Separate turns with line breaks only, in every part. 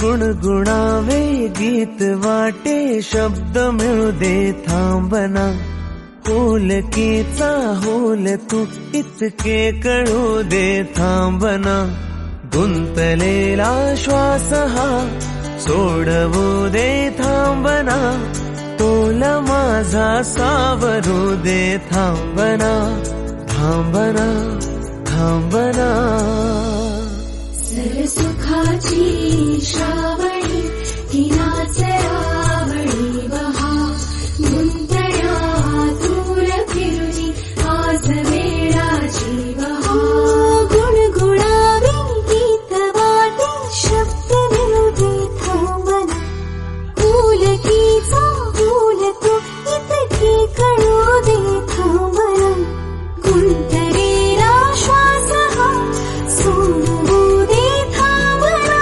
गुणगुणावे गीत वाटे शब्द मिळू दे थांबना होलकीचा होल तू इतके कळू दे थांबना गुंतलेला श्वास हा सोडवू दे थांबना तोल माझा सावरू दे थांबना थांबना थांबना
सरसुखाची श्रावणी तिनाच रावणी बहा गुंतण्या दूर फिरुनी आज वेळाची बहा गुणगुणावे गीत वाटे शब्द मिळू दे थांबना फुलकीचा फुल तू इतके कळू दे थांबना गुंतलेला श्वास हा सोडवू दे थांबना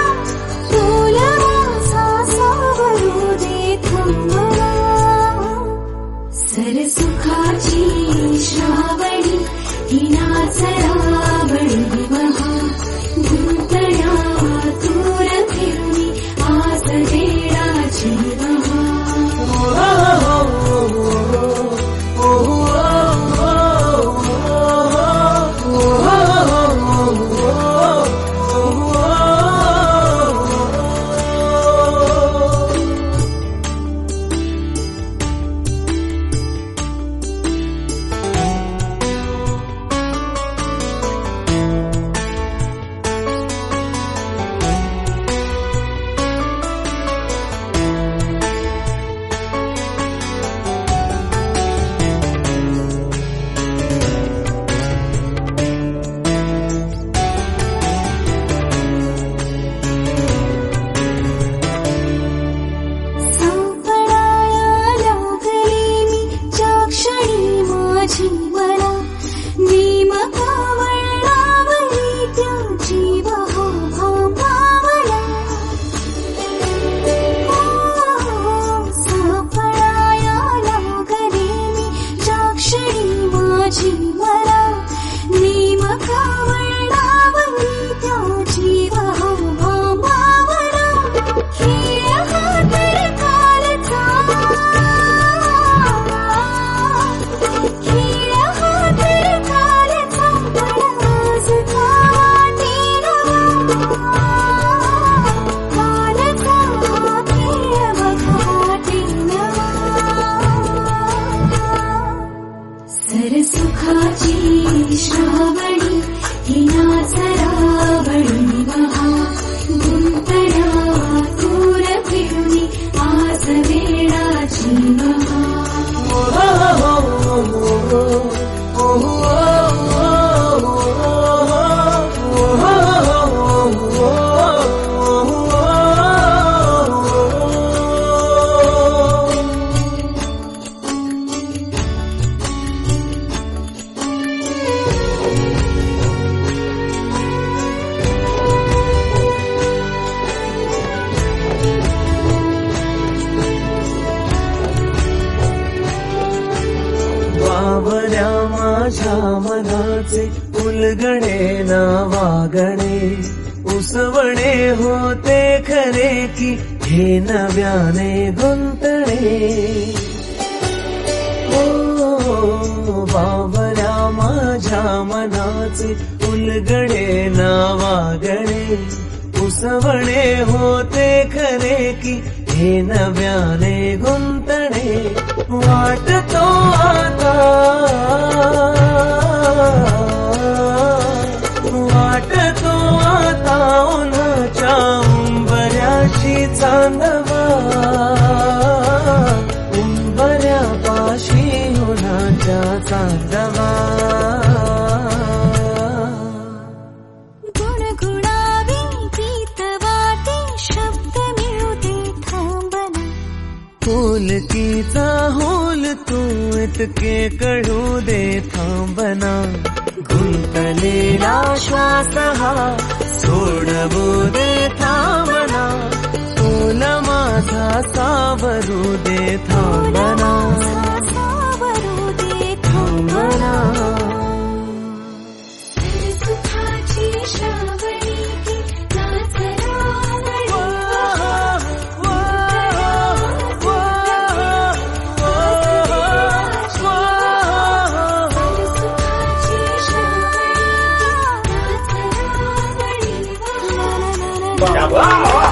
तोल माझा सावरू दे थांबना सरसुखाची श्रावणी हिनाच रावणी बहा गुंतण्या दूर फिरुनी आज वेळाची बहा सरसुखाची श्रावणी हिनाच रावणी बहा गुंतण्या दूर फिरुनी आज वेळाची बहा
बावऱ्या माझ्या मनाचे उलगडे ना वागणे उसवणे होते खरे की हे नव्याने गुंतणे ओ बावऱ्या माझ्या मनाचे उलगडे ना वागणे उसवणे होते खरे की हे नव्याने गुंतणे वाटतो आता वाटतो आता उन्हाच्या उंबऱ्याची चांदवा उंबऱ्यापाशी उन्हाच्या चांदवा होलकीचा होल तू इतके कळू दे थांबना गुंतलेला श्वास हा सोडवू दे थांबना तोल माझा सावरू दे थांबना थांबना
सरसुखाची श्रावणी नाच रावणी
वा.